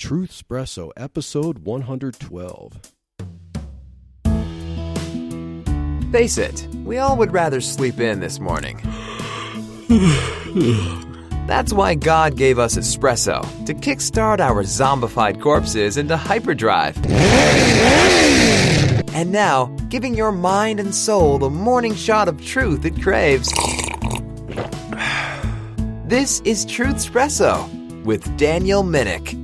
Truth Espresso, episode 112. Face it, we all would rather sleep in this morning. That's why God gave us espresso, to kickstart our zombified corpses into hyperdrive. And now, giving your mind and soul the morning shot of truth it craves. This is Truth Espresso with Daniel Minnick.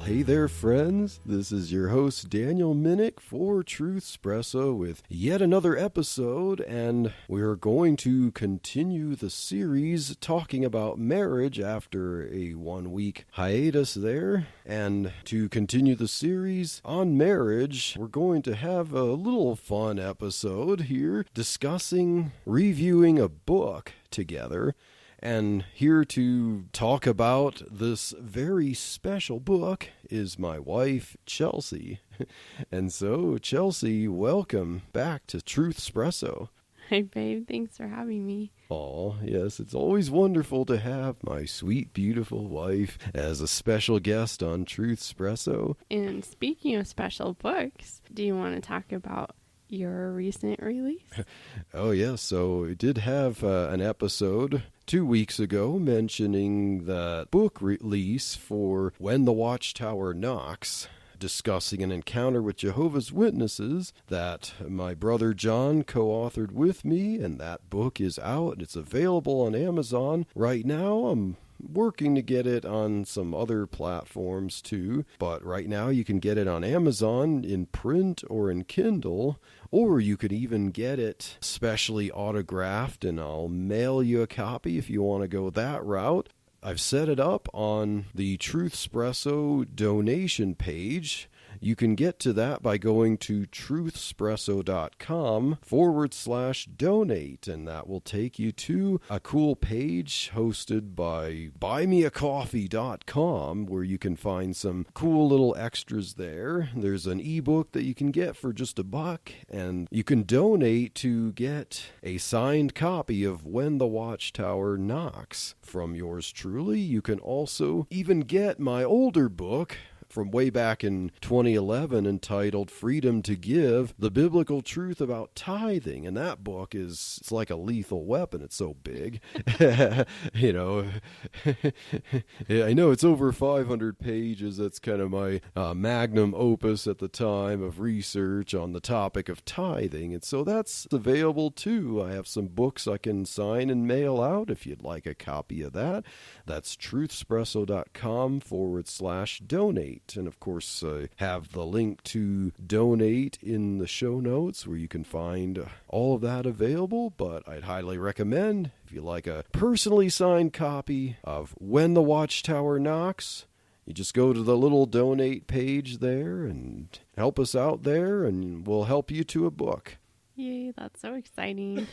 Hey there, friends. This is your host, Daniel Minnick, for Truth Espresso with yet another episode, and we're going to continue the series talking about marriage after a 1-week hiatus there. And to continue the series on marriage, we're going to have a little fun episode here discussing, reviewing a book together. And here to talk about this very special book is my wife, Chelsea. And so, Chelsea, welcome back to Truth Espresso. Hi, babe. Thanks for having me. Oh, yes, it's always wonderful to have my sweet, beautiful wife as a special guest on Truth Espresso. And speaking of special books, do you want to talk about your recent release? Oh, yes. So we did have an episode 2 weeks ago mentioning the book release for When the Watchtower Knocks, discussing an encounter with Jehovah's Witnesses that my brother John co-authored with me, and that book is out. It's available on Amazon right now. I'm working to get it on some other platforms too, but right now you can get it on Amazon in print or in Kindle, or you could even get it specially autographed, and I'll mail you a copy if you want to go that route. I've set it up on the Truth Espresso donation page. You can get to that by going to truthespresso.com/donate, and that will take you to a cool page hosted by buymeacoffee.com, where you can find some cool little extras there. There's an ebook that you can get for just $1, and you can donate to get a signed copy of When the Watchtower Knocks from yours truly. You can also even get my older book from way back in 2011 entitled Freedom to Give, The Biblical Truth About Tithing. And that book it's like a lethal weapon. It's so big. You know, I know it's over 500 pages. That's kind of my magnum opus at the time of research on the topic of tithing. And so that's available too. I have some books I can sign and mail out if you'd like a copy of that. That's truthespresso.com/donate. And of course, have the link to donate in the show notes where you can find all of that available. But I'd highly recommend, if you like a personally signed copy of When the Watchtower Knocks, you just go to the little donate page there and help us out there, and we'll help you to a book. Yay, that's so exciting.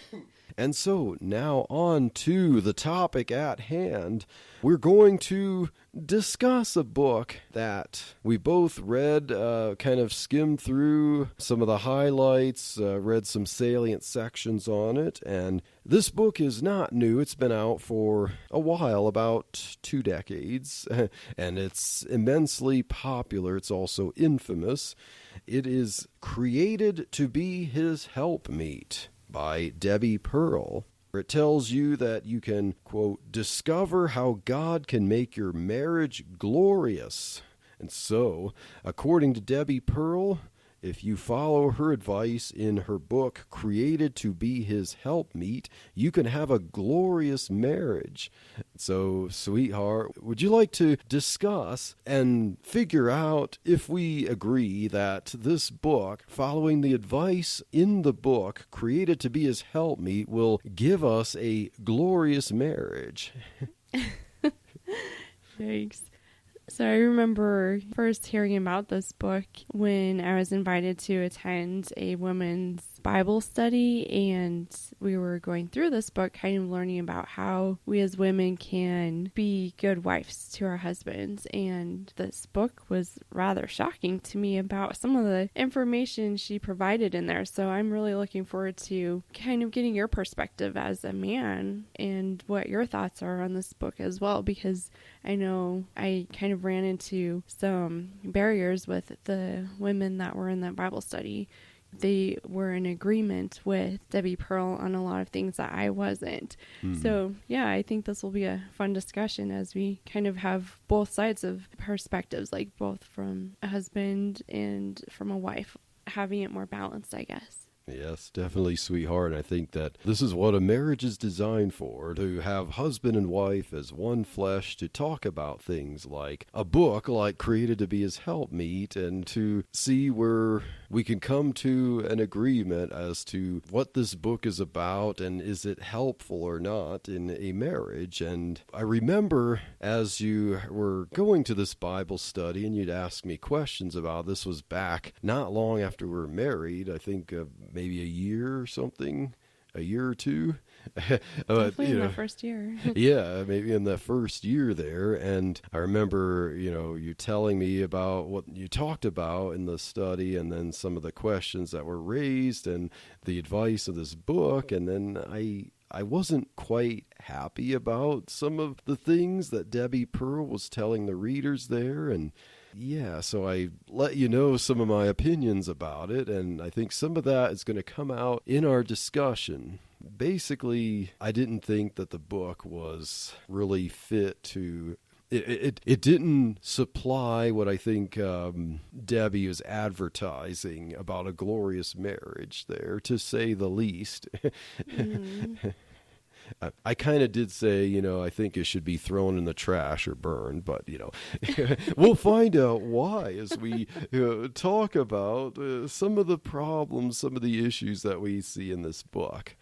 And so now on to the topic at hand. We're going to discuss a book that we both read, kind of skimmed through some of the highlights, read some salient sections on it. And this book is not new. It's been out for a while, about 2 decades, and it's immensely popular. It's also infamous. It is Created to Be His Helpmeet by Debi Pearl. It tells you that you can, quote, discover how God can make your marriage glorious. And so, according to Debi Pearl, if you follow her advice in her book, Created to Be His Helpmeet, you can have a glorious marriage. So, sweetheart, would you like to discuss and figure out if we agree that this book, following the advice in the book, Created to Be His Helpmeet, will give us a glorious marriage? Thanks. So I remember first hearing about this book when I was invited to attend a women's Bible study, and we were going through this book, kind of learning about how we as women can be good wives to our husbands. And this book was rather shocking to me about some of the information she provided in there. So I'm really looking forward to kind of getting your perspective as a man and what your thoughts are on this book as well, because I know I kind of ran into some barriers with the women that were in that Bible study. They were in agreement with Debi Pearl on a lot of things that I wasn't. So, yeah, I think this will be a fun discussion as we kind of have both sides of perspectives, like both from a husband and from a wife, having it more balanced, I guess. Yes, definitely, sweetheart. I think that this is what a marriage is designed for, to have husband and wife as one flesh, to talk about things like a book like created to be his helpmeet, and to see where we can come to an agreement as to what this book is about and is it helpful or not in a marriage. And I remember as you were going to this Bible study and you'd ask me questions about this, was back not long after we were married, I think maybe a year or something, a year or two. Definitely in the first year. Yeah, maybe in the first year there. And I remember, you telling me about what you talked about in the study, and then some of the questions that were raised and the advice of this book. And then I wasn't quite happy about some of the things that Debi Pearl was telling the readers there. And yeah, so I let you know some of my opinions about it, and I think some of that is going to come out in our discussion. Basically, I didn't think that the book was really fit to... It didn't supply what I think Debi was advertising about a glorious marriage there, to say the least. I kind of did say, I think it should be thrown in the trash or burned, but, we'll find out why as we talk about some of the problems, some of the issues that we see in this book.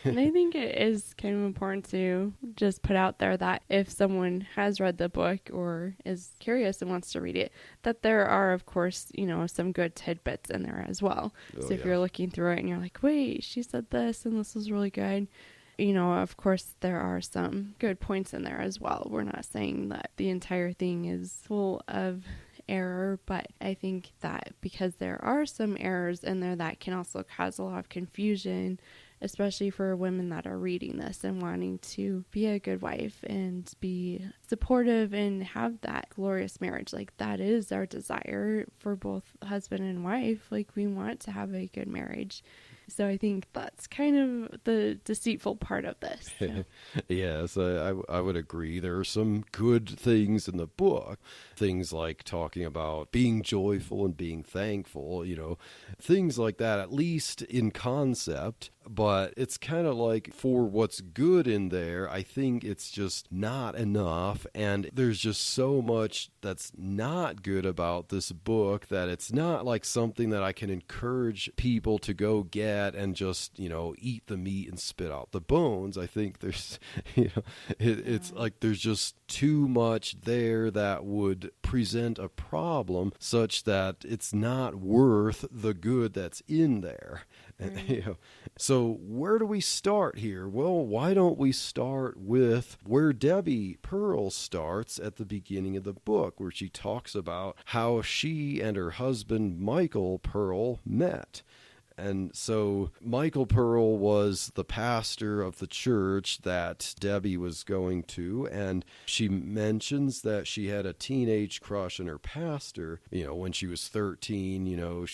And I think it is kind of important to just put out there that if someone has read the book or is curious and wants to read it, that there are, of course, some good tidbits in there as well. So if you're looking through it and you're like, wait, she said this and this is really good. Of course, there are some good points in there as well. We're not saying that the entire thing is full of error, but I think that because there are some errors in there that can also cause a lot of confusion, especially for women that are reading this and wanting to be a good wife and be supportive and have that glorious marriage. Like, that is our desire for both husband and wife. Like, we want to have a good marriage. So I think that's kind of the deceitful part of this. So. Yes, I would agree. There are some good things in the book. Things like talking about being joyful and being thankful, things like that, at least in concept. But it's kind of like, for what's good in there, I think it's just not enough. And there's just so much that's not good about this book that it's not like something that I can encourage people to go get and just, eat the meat and spit out the bones. I think there's, it's like there's just too much there that would present a problem such that it's not worth the good that's in there. Right. So where do we start here? Well, why don't we start with where Debi Pearl starts at the beginning of the book, where she talks about how she and her husband, Michael Pearl, met. And so Michael Pearl was the pastor of the church that Debi was going to, and she mentions that she had a teenage crush on her pastor. When she was 13,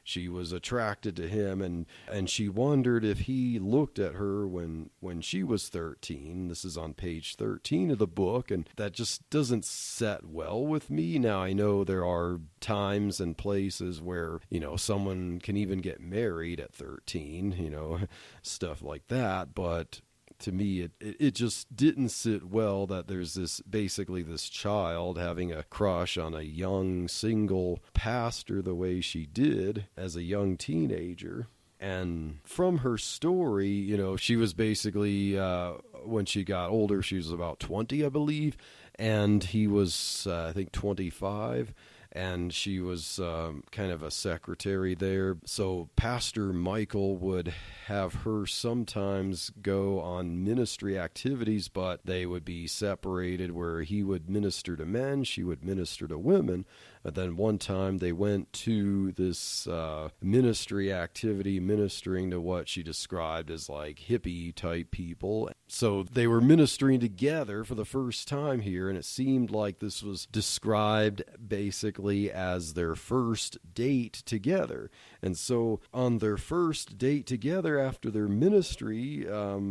she was attracted to him, and she wondered if he looked at her when she was 13. This is on page 13 of the book, and that just doesn't set well with me. Now, I know there are times and places where, someone can even get married at 13, stuff like that, but to me, it just didn't sit well that there's this child having a crush on a young single pastor the way she did as a young teenager. And from her story, she was basically, when she got older, she was about 20, I believe, and he was, I think, 25. and she was kind of a secretary there. So Pastor Michael would have her sometimes go on ministry activities, but they would be separated, where he would minister to men, she would minister to women. And then one time they went to this ministry activity, ministering to what she described as like hippie type people. So they were ministering together for the first time here, and it seemed like this was described basically as their first date together. And so on their first date together after their ministry,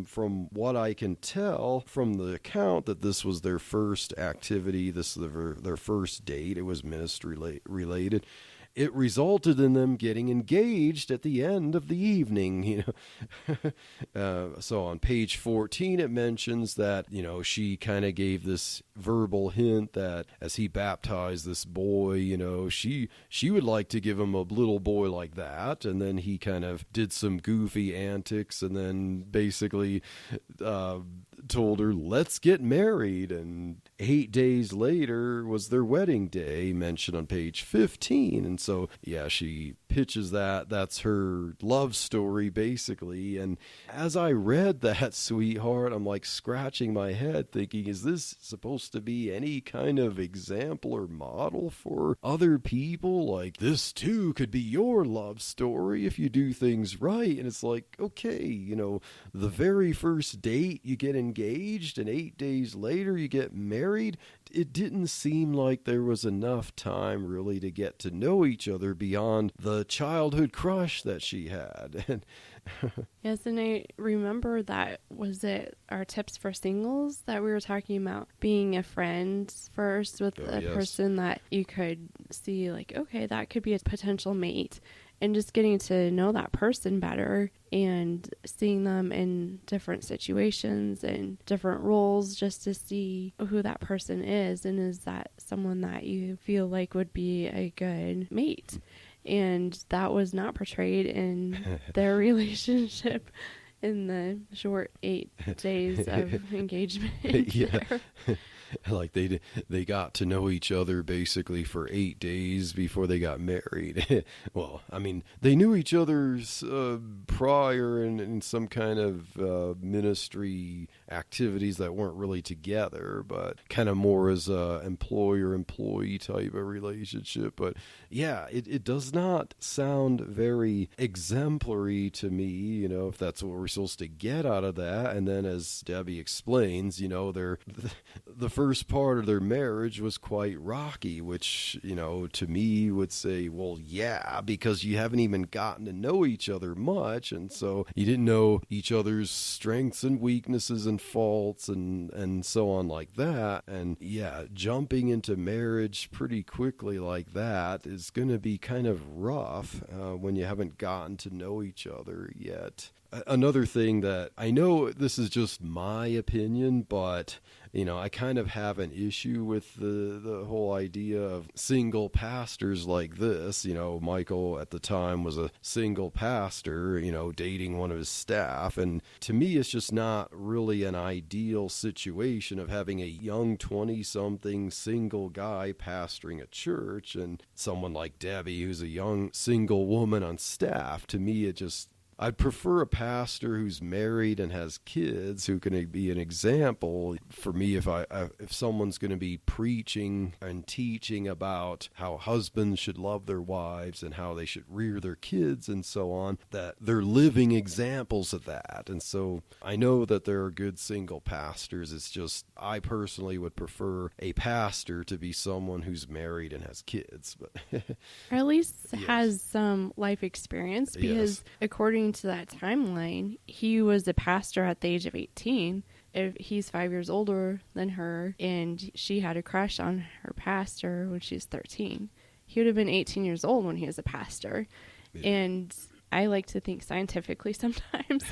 from what I can tell from the account, that this was their first activity, this is their first date, it was ministry related. It resulted in them getting engaged at the end of the evening, So on page 14, it mentions that, she kind of gave this verbal hint that as he baptized this boy, she would like to give him a little boy like that. And then he kind of did some goofy antics and then basically told her, let's get married. And 8 days later was their wedding day, mentioned on page 15. And so, yeah, she pitches that. That's her love story, basically. And as I read that, sweetheart, I'm like scratching my head thinking, is this supposed to be any kind of example or model for other people? Like, this too could be your love story if you do things right. And it's like, okay, the very first date you get engaged and 8 days later you get married. It didn't seem like there was enough time really to get to know each other beyond the childhood crush that she had. Yes, and I remember that, was it our tips for singles that we were talking about, being a friend first with a person that you could see like, okay, that could be a potential mate. And just getting to know that person better and seeing them in different situations and different roles, just to see who that person is, and is that someone that you feel like would be a good mate. And that was not portrayed in their relationship in the short 8 days of engagement. Yeah. Like they got to know each other basically for 8 days before they got married. Well, I mean, they knew each other's prior in some kind of ministry activities that weren't really together, but kind of more as a employer-employee type of relationship. But yeah, it does not sound very exemplary to me, if that's what we're supposed to get out of that. And then as Debbie explains, the first part of their marriage was quite rocky, which, to me would say, well, yeah, because you haven't even gotten to know each other much. And so you didn't know each other's strengths and weaknesses and faults and so on like that. And yeah, jumping into marriage pretty quickly like that is going to be kind of rough when you haven't gotten to know each other yet. Another thing that I know, this is just my opinion, but I kind of have an issue with the whole idea of single pastors like this. Michael at the time was a single pastor, dating one of his staff. And to me, it's just not really an ideal situation of having a young 20-something single guy pastoring a church and someone like Debbie, who's a young single woman on staff. To me, I'd prefer a pastor who's married and has kids, who can be an example for me. If someone's going to be preaching and teaching about how husbands should love their wives and how they should rear their kids and so on, that they're living examples of that. And so I know that there are good single pastors. It's just I personally would prefer a pastor to be someone who's married and has kids, but or at least has some life experience, because according to that timeline, he was a pastor at the age of 18. If he's 5 years older than her, and she had a crush on her pastor when she was 13, he would have been 18 years old when he was a pastor. And I like to think scientifically sometimes,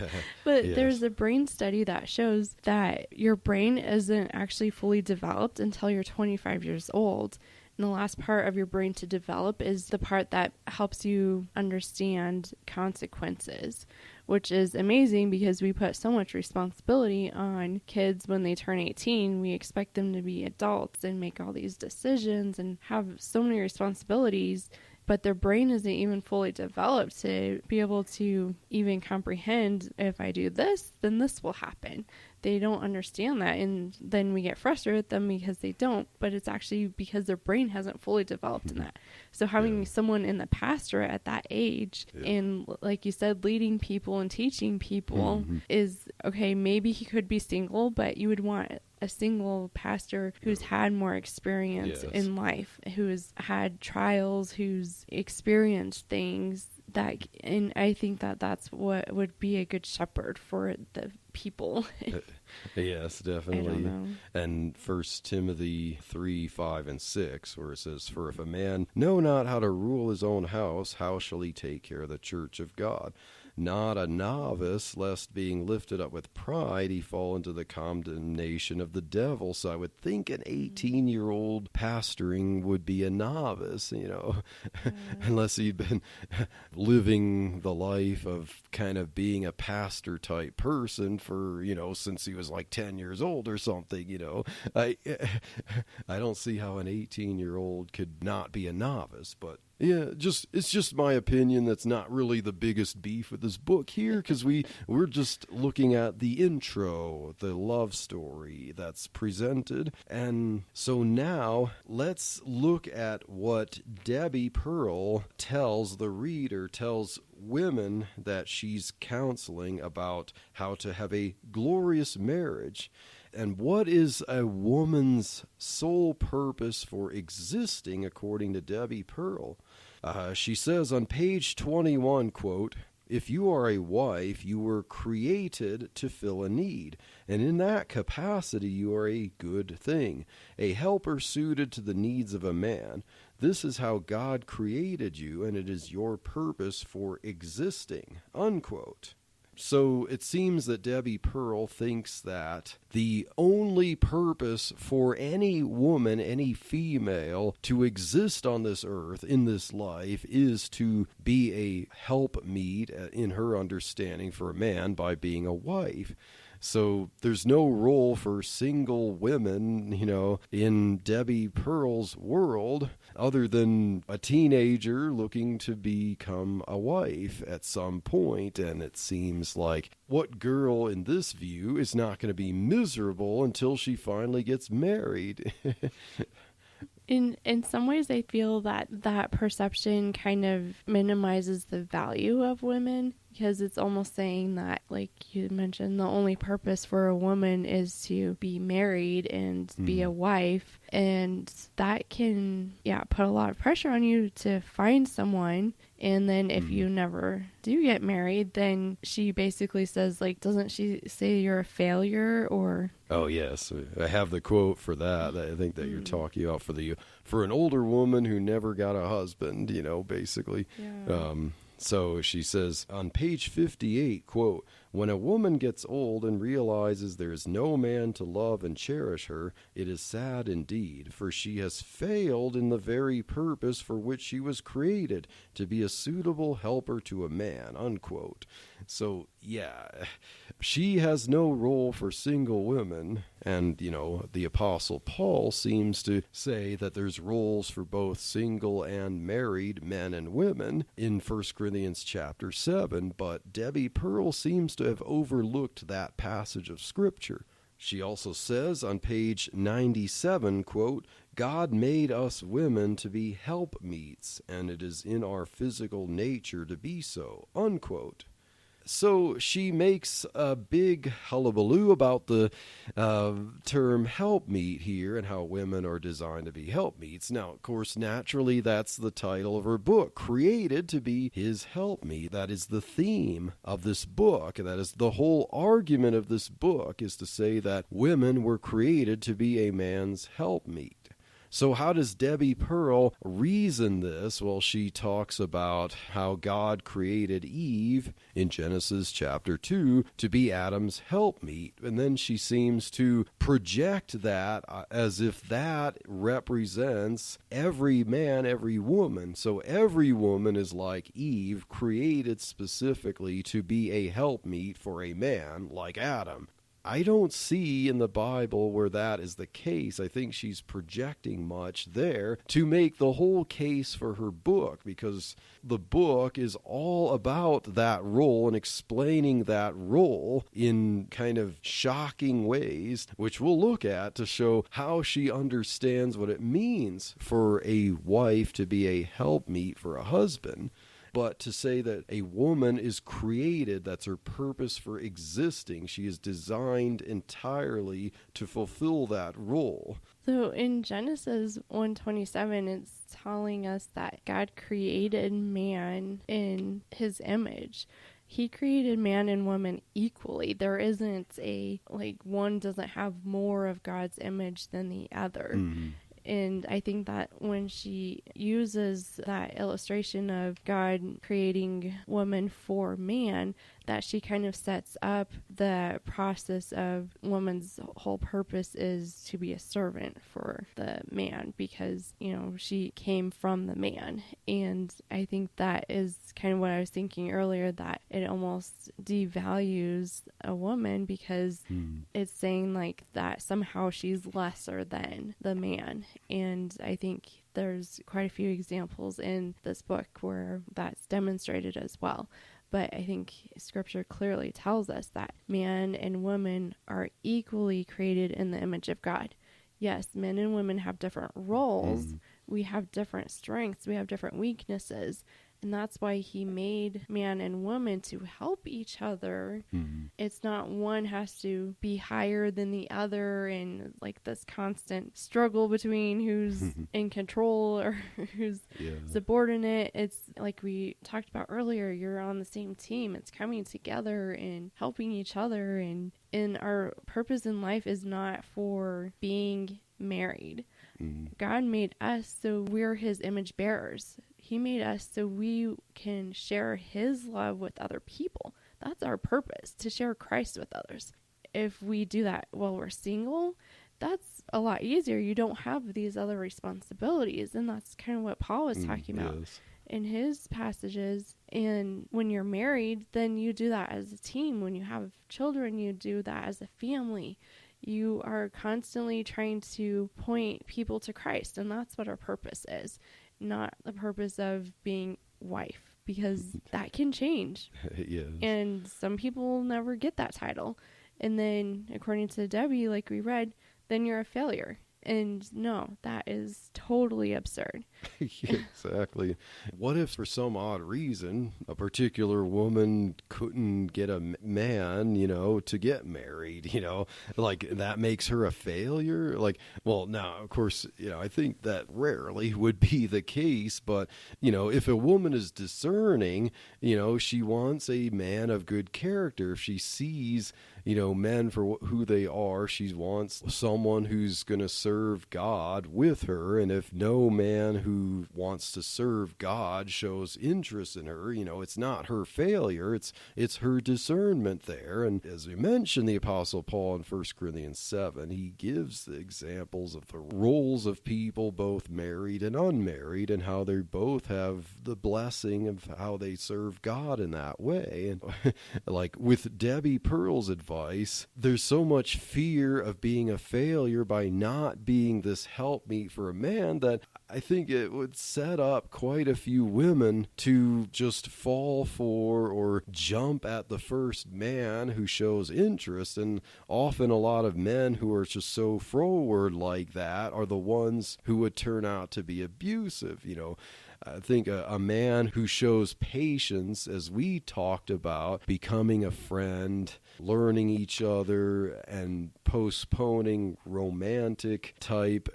but there's a brain study that shows that your brain isn't actually fully developed until you're 25 years old. And the last part of your brain to develop is the part that helps you understand consequences, which is amazing because we put so much responsibility on kids when they turn 18. We expect them to be adults and make all these decisions and have so many responsibilities, but their brain isn't even fully developed to be able to even comprehend, if I do this, then this will happen. They don't understand that, and then we get frustrated with them because they don't, but it's actually because their brain hasn't fully developed in that. So having someone in the pastorate at that age and, like you said, leading people and teaching people is, okay, maybe he could be single, but you would want a single pastor who's had more experience in life, who's had trials, who's experienced things that, and I think that that's what would be a good shepherd for the people. Yes, definitely. And 1 Timothy 3, 5, and 6, where it says, "For if a man know not how to rule his own house, how shall he take care of the church of God? Not a novice, lest being lifted up with pride, he fall into the condemnation of the devil." So I would think an 18-year-old pastoring would be a novice, unless he'd been living the life of kind of being a pastor type person for, since he was like 10 years old or something, I don't see how an 18-year-old could not be a novice, but yeah, it's just my opinion. That's not really the biggest beef with this book here, because we're just looking at the intro, the love story that's presented. And so now let's look at what Debi Pearl tells the reader, tells women that she's counseling about how to have a glorious marriage. And what is a woman's sole purpose for existing, according to Debi Pearl? She says on page 21, quote, "If you are a wife, you were created to fill a need, and in that capacity you are a good thing, a helper suited to the needs of a man. This is how God created you, and it is your purpose for existing," unquote. So it seems that Debi Pearl thinks that the only purpose for any woman, any female, to exist on this earth, in this life, is to be a helpmeet, in her understanding, for a man by being a wife. So there's no role for single women, in Debi Pearl's world, other than a teenager looking to become a wife at some point. And it seems like what girl in this view is not going to be miserable until she finally gets married? In some ways, I feel that perception kind of minimizes the value of women, because it's almost saying that, like you mentioned, the only purpose for a woman is to be married and be a wife. And that can, put a lot of pressure on you to find someone. And then if you never do get married, then she basically says, like, doesn't she say you're a failure? Or oh, yes. I have the quote for that. I think that you're talking about for an older woman who never got a husband, basically. Yeah. So she says on page 58, quote, "When a woman gets old and realizes there is no man to love and cherish her, it is sad indeed, for she has failed in the very purpose for which she was created, to be a suitable helper to a man," unquote. So, she has no role for single women. And, the Apostle Paul seems to say that there's roles for both single and married men and women in 1 Corinthians chapter 7. But Debi Pearl seems to have overlooked that passage of Scripture. She also says on page 97, quote, "God made us women to be helpmeets, and it is in our physical nature to be so," unquote. So she makes a big hullabaloo about the term helpmeet here and how women are designed to be helpmeets. Now, of course, naturally, that's the title of her book, created to be his helpmeet. That is the theme of this book. That is the whole argument of this book, is to say that women were created to be a man's helpmeet. So how does Debi Pearl reason this? Well, she talks about how God created Eve in Genesis chapter 2 to be Adam's helpmeet. And then she seems to project that as if that represents every man, every woman. So every woman is like Eve, created specifically to be a helpmeet for a man like Adam. I don't see in the Bible where that is the case. I think she's projecting much there to make the whole case for her book, because the book is all about that role and explaining that role in kind of shocking ways, which we'll look at to show how she understands what it means for a wife to be a helpmeet for a husband. But to say that a woman is created, that's her purpose for existing. She is designed entirely to fulfill that role. So in Genesis 1:27, it's telling us that God created man in his image. He created man and woman equally. There isn't one doesn't have more of God's image than the other. Mm-hmm. And I think that when she uses that illustration of God creating woman for man, that she kind of sets up the process of woman's whole purpose is to be a servant for the man, because, she came from the man. And I think that is kind of what I was thinking earlier, that it almost devalues a woman, because it's saying that somehow she's lesser than the man. And I think there's quite a few examples in this book where that's demonstrated as well. But I think Scripture clearly tells us that man and woman are equally created in the image of God. Yes, men and women have different roles. We have different strengths. We have different weaknesses. And that's why he made man and woman to help each other. Mm-hmm. It's not one has to be higher than the other, and this constant struggle between who's in control or who's subordinate. It's like we talked about earlier, you're on the same team. It's coming together and helping each other. And our purpose in life is not for being married. Mm-hmm. God made us so we're his image bearers. He made us so we can share his love with other people. That's our purpose, to share Christ with others. If we do that while we're single, that's a lot easier. You don't have these other responsibilities. And that's kind of what Paul was talking about in his passages. And when you're married, then you do that as a team. When you have children, you do that as a family. You are constantly trying to point people to Christ. And that's what our purpose is. Not the purpose of being wife, because that can change. Yes. And some people never get that title. And then, according to Debbie, like we read, then you're a failure. And no, that is totally absurd. Exactly. What if for some odd reason a particular woman couldn't get a man, to get married, that makes her a failure? Now, of course, I think that rarely would be the case, but, if a woman is discerning, she wants a man of good character. If she sees, men for who they are, she wants someone who's going to serve God with her. And if no man who wants to serve God shows interest in her, it's not her failure, it's her discernment there. And as we mentioned, the Apostle Paul in 1 Corinthians 7, he gives the examples of the roles of people, both married and unmarried, and how they both have the blessing of how they serve God in that way. And with Debi Pearl's advice, there's so much fear of being a failure by not being this helpmeet for a man that I think it would set up quite a few women to just fall for or jump at the first man who shows interest. And often a lot of men who are just so forward like that are the ones who would turn out to be abusive. I think a man who shows patience, as we talked about, becoming a friend, learning each other, and postponing romantic type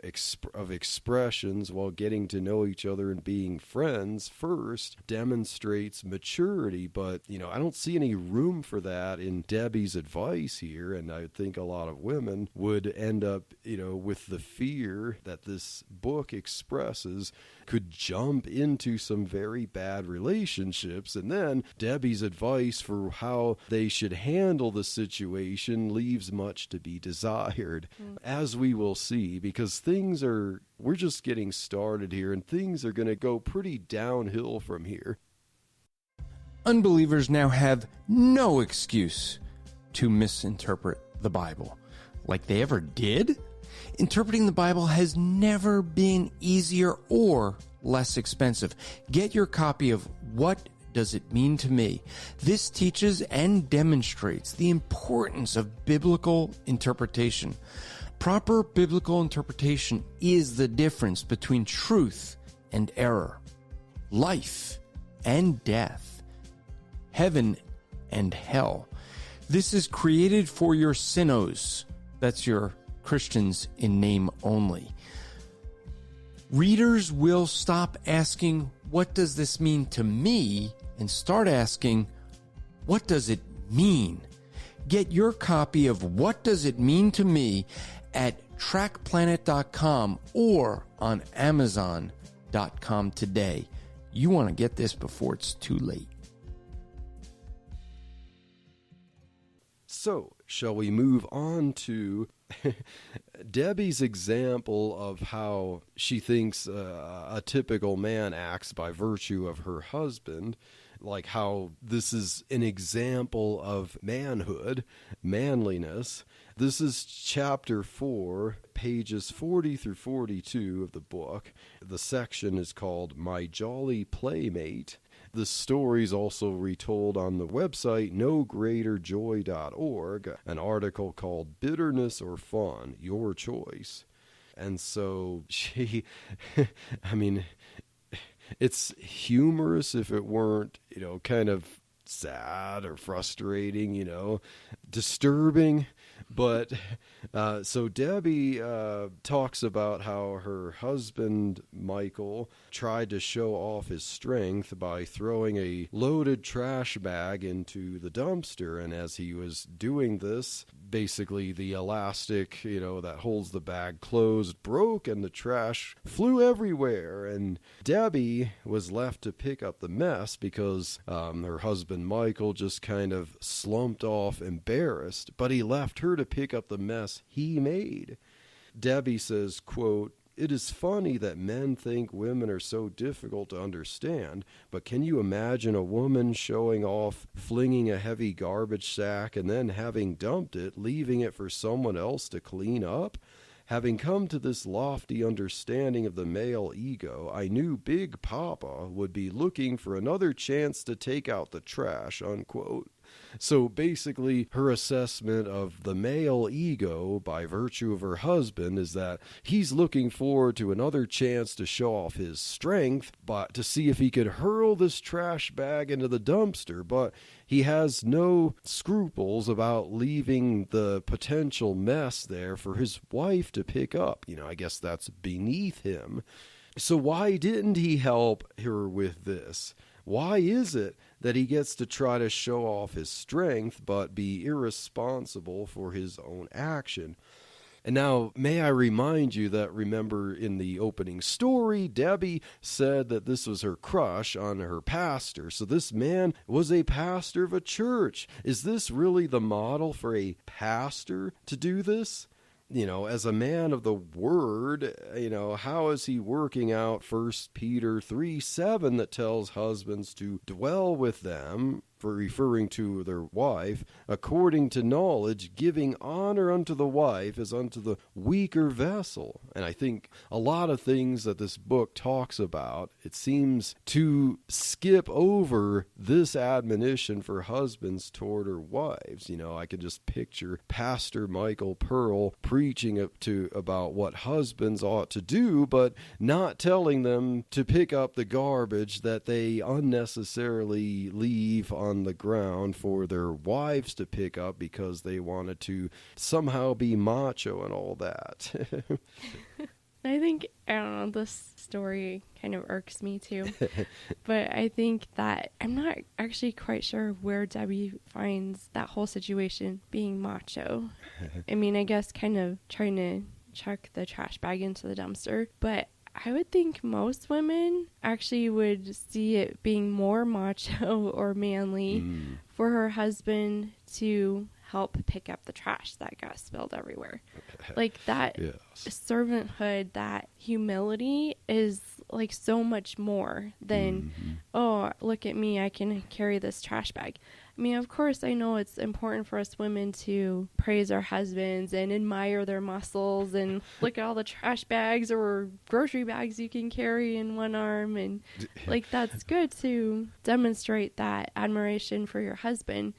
of expressions while getting to know each other and being friends first, demonstrates maturity. But, I don't see any room for that in Debi's advice here, and I think a lot of women would end up, with the fear that this book expresses could jump into some very bad relationships. And then Debi's advice for how they should handle the situation leaves much to be desired, as we will see, because we're just getting started here, and things are going to go pretty downhill from here. Unbelievers now have no excuse to misinterpret the Bible. Like they ever did? Interpreting the Bible has never been easier or less expensive. Get your copy of What Does It Mean to Me? This teaches and demonstrates the importance of biblical interpretation. Proper biblical interpretation is the difference between truth and error, life and death, heaven and hell. This is created for your sinos. That's your Christians in name only. Readers will stop asking, what does this mean to me? And start asking, what does it mean? Get your copy of What Does It Mean to Me at trackplanet.com or on amazon.com today. You want to get this before it's too late. So, shall we move on to Debi's example of how she thinks a typical man acts by virtue of her husband, like how this is an example of manhood, manliness. This is chapter 4, pages 40 through 42 of the book. The section is called My Jolly Playmate. The story is also retold on the website nogreaterjoy.org, an article called Bitterness or Fun, Your Choice. And so she, it's humorous if it weren't, kind of sad or frustrating, disturbing. But so Debi talks about how her husband, Michael, tried to show off his strength by throwing a loaded trash bag into the dumpster. And as he was doing this, basically the elastic, that holds the bag closed broke and the trash flew everywhere. And Debi was left to pick up the mess because her husband, Michael, just kind of slumped off embarrassed, but he left her to pick up the mess he made. Debi says, quote, "It is funny that men think women are so difficult to understand, but can you imagine a woman showing off flinging a heavy garbage sack and then having dumped it, leaving it for someone else to clean up? Having come to this lofty understanding of the male ego, I knew Big Papa would be looking for another chance to take out the trash," unquote. So basically, her assessment of the male ego by virtue of her husband is that he's looking forward to another chance to show off his strength, but to see if he could hurl this trash bag into the dumpster, but he has no scruples about leaving the potential mess there for his wife to pick up. I guess that's beneath him. So why didn't he help her with this? Why is it that he gets to try to show off his strength but be irresponsible for his own action? And now, may I remind you that, remember in the opening story, Debi said that this was her crush on her pastor. So this man was a pastor of a church. Is this really the model for a pastor to do this? As a man of the word, how is he working out 1 Peter 3:7 that tells husbands to dwell with them for referring to their wife, according to knowledge, giving honor unto the wife as unto the weaker vessel. And I think a lot of things that this book talks about, it seems to skip over this admonition for husbands toward their wives. I can just picture Pastor Michael Pearl preaching about what husbands ought to do, but not telling them to pick up the garbage that they unnecessarily leave on the ground for their wives to pick up because they wanted to somehow be macho and all that. I think, I don't know, this story kind of irks me too. But I think that I'm not actually quite sure where Debbie finds that whole situation being macho. I mean, I guess kind of trying to chuck the trash bag into the dumpster. But I would think most women actually would see it being more macho or manly for her husband to help pick up the trash that got spilled everywhere. Like that servanthood, that humility is like so much more than, oh, look at me, I can carry this trash bag. I mean, of course, I know it's important for us women to praise our husbands and admire their muscles and look at all the trash bags or grocery bags you can carry in one arm. And like, that's good to demonstrate that admiration for your husband.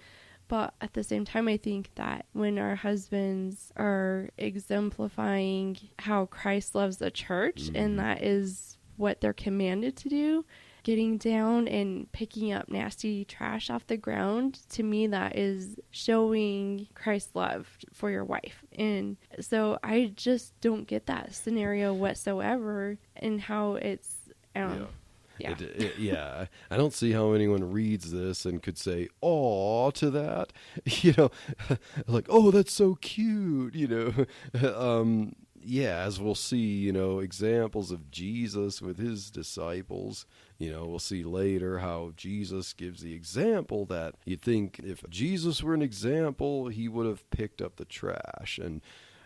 But at the same time, I think that when our husbands are exemplifying how Christ loves the church, and that is what they're commanded to do, getting down and picking up nasty trash off the ground, to me, that is showing Christ's love for your wife. And so I just don't get that scenario whatsoever, and how it's, I don't know. Yeah. I don't see how anyone reads this and could say, "Aw," to that. Like, "Oh, that's so cute," as we'll see, examples of Jesus with his disciples. We'll see later how Jesus gives the example that you'd think if Jesus were an example, he would have picked up the trash. And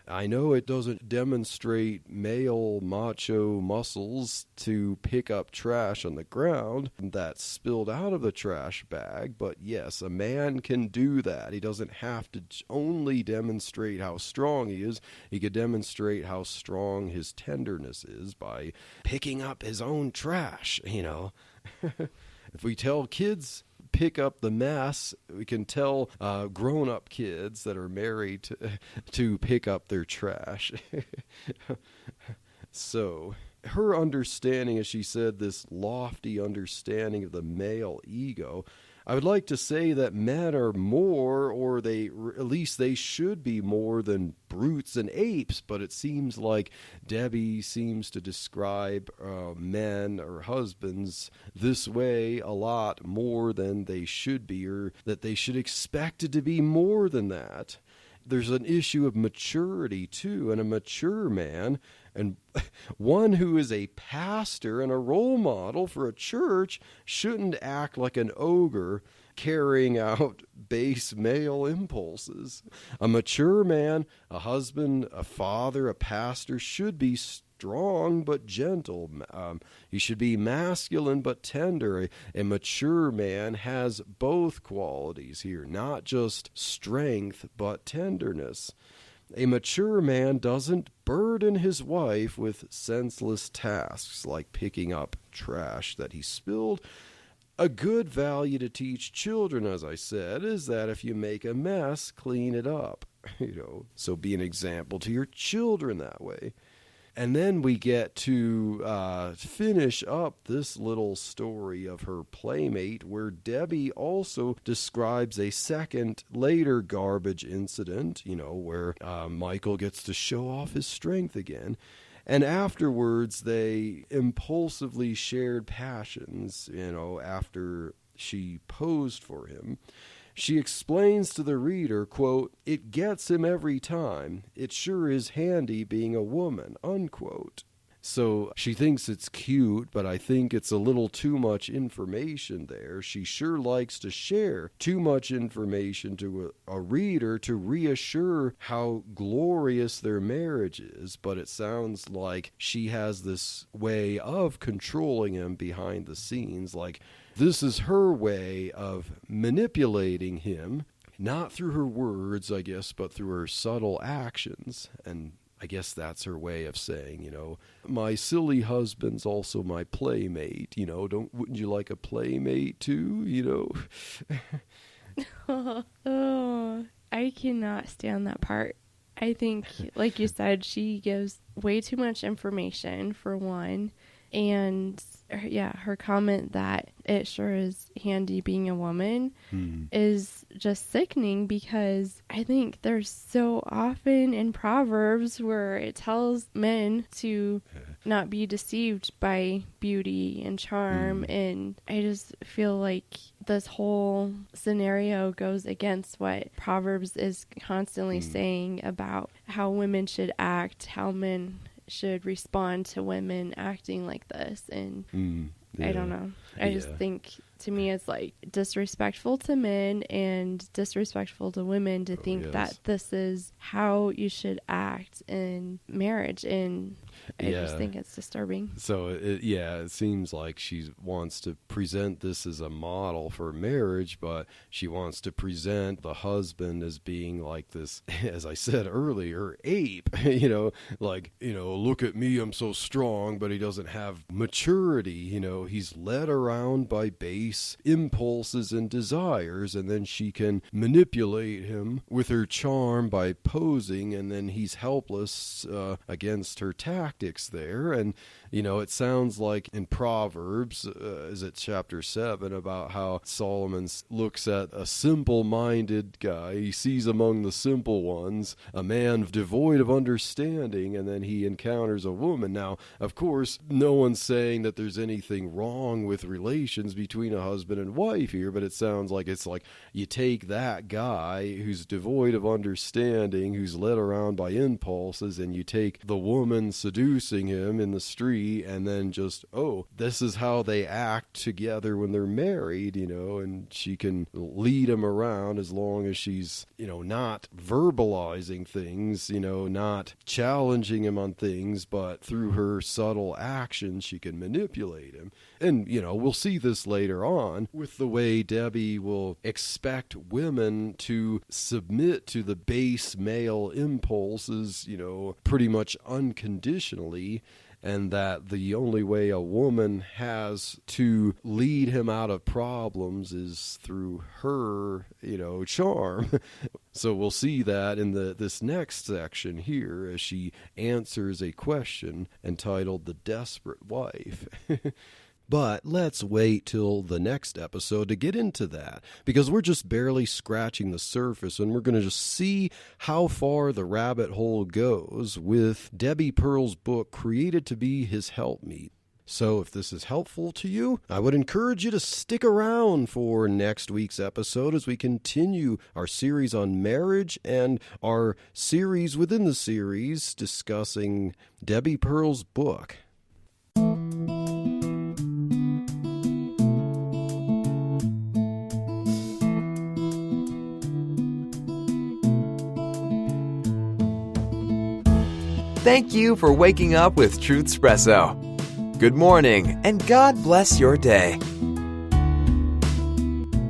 I know it doesn't demonstrate male macho muscles to pick up trash on the ground that's spilled out of the trash bag, but yes, a man can do that. He doesn't have to only demonstrate how strong he is. He could demonstrate how strong his tenderness is by picking up his own trash, If we tell kids pick up the mess, we can tell grown-up kids that are married to pick up their trash. So her understanding, as she said, this lofty understanding of the male ego, I would like to say that men are more, or at least they should be more than brutes and apes, but it seems like Debbie seems to describe men or husbands this way a lot more than they should be, or that they should expect it to be more than that. There's an issue of maturity, too, and a mature man, and one who is a pastor and a role model for a church, shouldn't act like an ogre carrying out base male impulses. A mature man, a husband, a father, a pastor, should be strong but gentle. He should be masculine but tender. A mature man has both qualities here, not just strength but tenderness. A mature man doesn't burden his wife with senseless tasks like picking up trash that he spilled. A good value to teach children, as I said, is that if you make a mess, clean it up. So be an example to your children that way. And then we get to finish up this little story of her playmate, where Debbie also describes a second later garbage incident, where Michael gets to show off his strength again. And afterwards, they impulsively shared passions, after she posed for him. She explains to the reader, quote, "It gets him every time. It sure is handy being a woman," unquote. So she thinks it's cute, but I think it's a little too much information there. She sure likes to share too much information to a reader to reassure how glorious their marriage is, but it sounds like she has this way of controlling him behind the scenes, like this is her way of manipulating him, not through her words, I guess, but through her subtle actions. And I guess that's her way of saying, my silly husband's also my playmate, wouldn't you like a playmate too, Oh, I cannot stand that part. I think, like you said, she gives way too much information, for one. And her comment that it sure is handy being a woman is just sickening, because I think there's so often in Proverbs where it tells men to not be deceived by beauty and charm. And I just feel like this whole scenario goes against what Proverbs is constantly saying about how women should act, how men should respond to women acting like this. And I don't know. I just think, to me, it's like disrespectful to men and disrespectful to women to think that this is how you should act in marriage. And I just think it's disturbing. So it seems like she wants to present this as a model for marriage, but she wants to present the husband as being like this, as I said earlier, ape, look at me, I'm so strong, but he doesn't have maturity, he's led around by base impulses and desires, and then she can manipulate him with her charm by posing, and then he's helpless against her tactics there. And it sounds like in Proverbs, is it chapter 7, about how Solomon looks at a simple-minded guy. He sees among the simple ones a man devoid of understanding, and then he encounters a woman. Now, of course, no one's saying that there's anything wrong with relations between a husband and wife here, but it sounds like it's like you take that guy who's devoid of understanding, who's led around by impulses, and you take the woman seducing him in the street, and then just, this is how they act together when they're married, and she can lead him around as long as she's, not verbalizing things, not challenging him on things, but through her subtle actions, she can manipulate him. And, we'll see this later on with the way Debi will expect women to submit to the base male impulses, pretty much unconditionally. And that the only way a woman has to lead him out of problems is through her, charm. So we'll see that in this next section here as she answers a question entitled The Desperate Wife. But let's wait till the next episode to get into that, because we're just barely scratching the surface, and we're going to just see how far the rabbit hole goes with Debi Pearl's book, Created to Be His Helpmeet. So if this is helpful to you, I would encourage you to stick around for next week's episode as we continue our series on marriage and our series within the series discussing Debi Pearl's book. Thank you for waking up with Truth Espresso. Good morning, and God bless your day.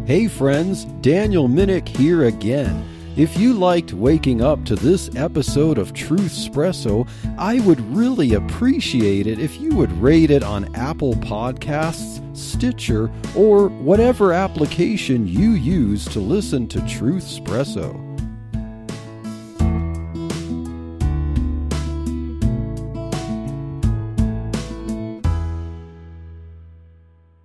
Hey friends, Daniel Minnick here again. If you liked waking up to this episode of Truth Espresso, I would really appreciate it if you would rate it on Apple Podcasts, Stitcher, or whatever application you use to listen to Truth Espresso.